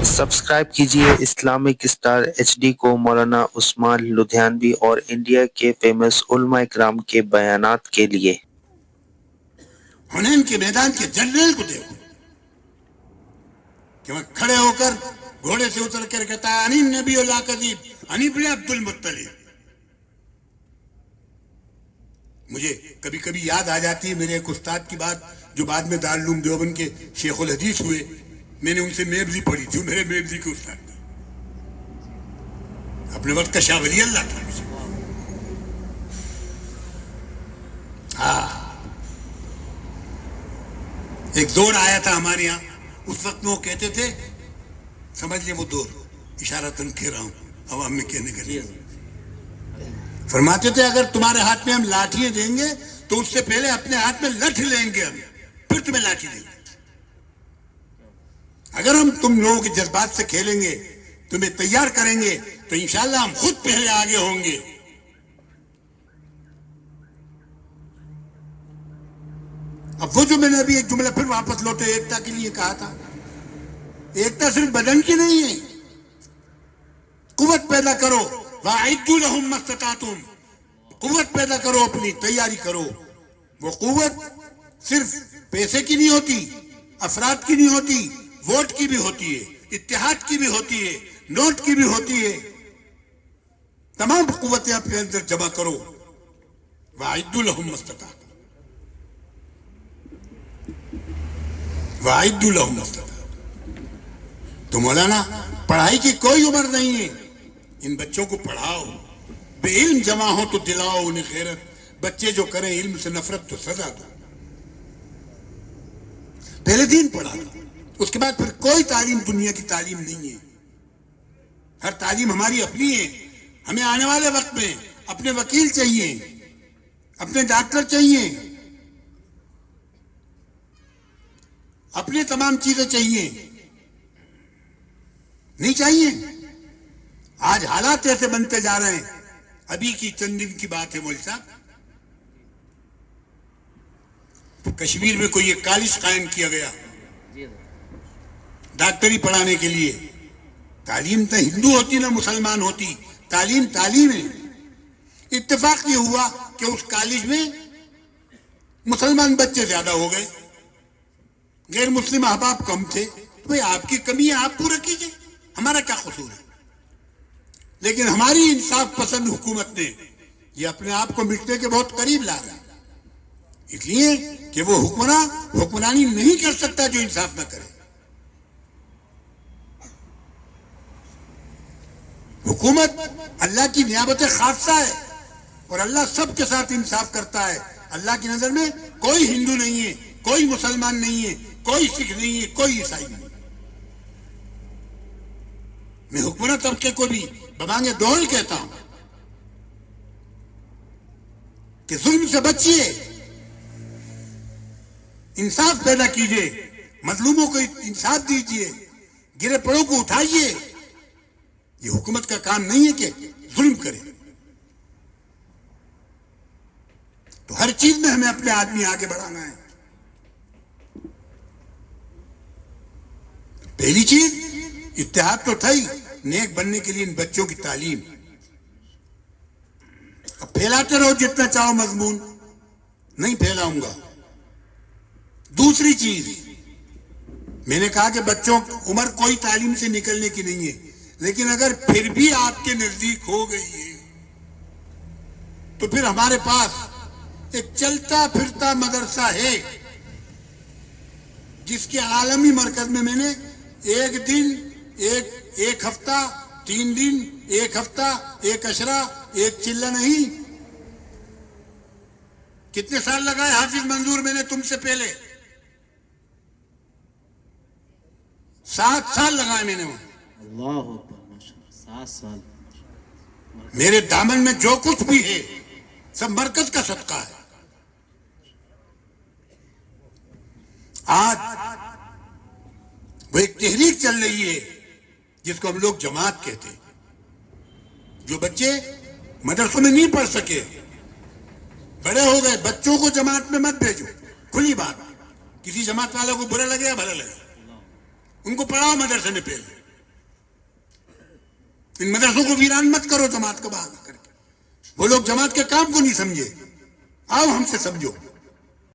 Subscribe कीजिए Islamic star HD को मौलाना उस्मान लुधियानवी और इंडिया के फेमस उलमा इकराम के बयानात के लिए। हुनैन के मैदान के जनरल को देखो कि वह खड़े होकर घोड़े से उतर कर कहता है अनी नबी ला कज़ीब अनी इब्न अब्दुल मुत्तलिब। मुझे कभी कभी याद आ जाती है मेरे एक उस्ताद की बात जो बाद में दारुल उलूम देवबंद के शेखुल हदीस हुए। मैंने उनसे मेबजी पढ़ी थी, मेरे मेबजी के उस्ताद थे, अपने वक्त का शाह वली अल्लाह था। हाँ, एक दौर आया था हमारे यहाँ, उस वक्त में वो कहते थे, समझ ले वो दौर, इशारा तन कह रहा हूं अवाम में कहने के लिए, फरमाते थे अगर तुम्हारे हाथ में हम लाठियां देंगे तो उससे पहले अपने हाथ में लठ लेंगे हम, फिर तुम्हें लाठी देंगे। अगर हम तुम लोगों के जज्बात से खेलेंगे, तुम्हें तैयार करेंगे तो इंशाअल्लाह हम खुद पहले आगे होंगे। अब वो जो मैंने अभी एक जुमला फिर वापस लौटे एकता के लिए कहा था, एकता सिर्फ बदन की नहीं है, कुव्वत पैदा करो, वाइद्दू लहुम मस्ततातुम, कुव्वत पैदा करो, अपनी तैयारी करो। वो कुव्वत सिर्फ पैसे की नहीं होती, अफराद की नहीं होती, वोट की भी होती है, इत्तेहाद की भी होती है, नोट की भी होती है। तमाम कुव्वतें अपने अंदर जमा करो। वाइद्दू लहुम मस्ततातुम, वाइद्दू लहुम मस्ततातुम। तो मौलाना पढ़ाई की कोई उम्र नहीं है, इन बच्चों को पढ़ाओ, बेइल्म जमा हो तो दिलाओ उन्हें खैरत। बच्चे जो करें इल्म से नफरत तो सजा दो। पहले दीन पढ़ा दो, उसके बाद फिर कोई तालीम दुनिया की तालीम नहीं है। हर तालीम हमारी अपनी है। हमें आने वाले वक्त में अपने वकील चाहिए, अपने डॉक्टर चाहिए, अपने तमाम चीजें चाहिए, नहीं चाहिए। आज हालात ऐसे बनते जा रहे हैं। अभी की चंद दिन की बात है मौलवी साहब, तो कश्मीर में कोई एक कॉलेज कायम किया गया डॉक्टरी पढ़ाने के लिए। तालीम तो हिंदू होती ना मुसलमान होती, तालीम तालीम है। इत्तेफाक ये हुआ कि उस कॉलेज में मुसलमान बच्चे ज्यादा हो गए, गैर मुस्लिम अहबाब कम थे। तो भाई आपकी कमी है, आप पूरा कीजिए, हमारा क्या कसूर है। लेकिन हमारी इंसाफ पसंद हुकूमत ने ये अपने आप को मिटने के बहुत करीब ला रहा है, इसलिए कि वो हुक्मरानी नहीं कर सकता जो इंसाफ न करे। हुकूमत अल्लाह की नियामत खासा है और अल्लाह सबके साथ इंसाफ करता है। अल्लाह की नजर में कोई हिंदू नहीं है, कोई मुसलमान नहीं है, कोई सिख नहीं है, कोई ईसाई नहीं है। मैं हुक्मरान तबके को भी बमांगे दोहल कहता हूं कि जुल्म से बचिए, इंसाफ पैदा कीजिए, मजलूमों को इंसाफ दीजिए, गिरे पड़ों को उठाइए। ये हुकूमत का काम नहीं है कि जुल्म करे। तो हर चीज में हमें अपने आदमी आगे बढ़ाना है। पहली चीज इत्तेहाद तो था ही, नेक बनने के लिए इन बच्चों की तालीम। अब फैलाते रहो जितना चाहो मजमून, नहीं फैलाऊंगा। दूसरी चीज मैंने कहा कि बच्चों उम्र कोई तालीम से निकलने की नहीं है, लेकिन अगर फिर भी आपके नजदीक हो गई है तो फिर हमारे पास एक चलता फिरता मदरसा है जिसके आलमी मरकज में मैंने एक दिन, एक हफ्ता, 3 दिन, एक हफ्ता, एक अशरा, एक चिल्ला नहीं, कितने साल लगाए हाफिज मंजूर मैंने तुमसे पहले, 7 साल लगाए मैंने वहां। अल्लाह अकबर, माशाअल्लाह, 7 साल। मेरे दामन में जो कुछ भी है सब मरकज का सदका है। आज वो एक तहरीक चल रही है जिसको हम लोग जमात कहते हैं। जो बच्चे मदरसों में नहीं पढ़ सके, बड़े हो गए, बच्चों को जमात में मत भेजो, खुली बात। किसी जमात वाले को बुरा लगे या भला लगे, उनको पढ़ाओ मदरसे में पहले। ان مدرسوں کو ویران مت کرو جماعت کا بہانا کر کے. وہ لوگ جماعت کے کام کو نہیں سمجھے. آؤ ہم سے سمجھو.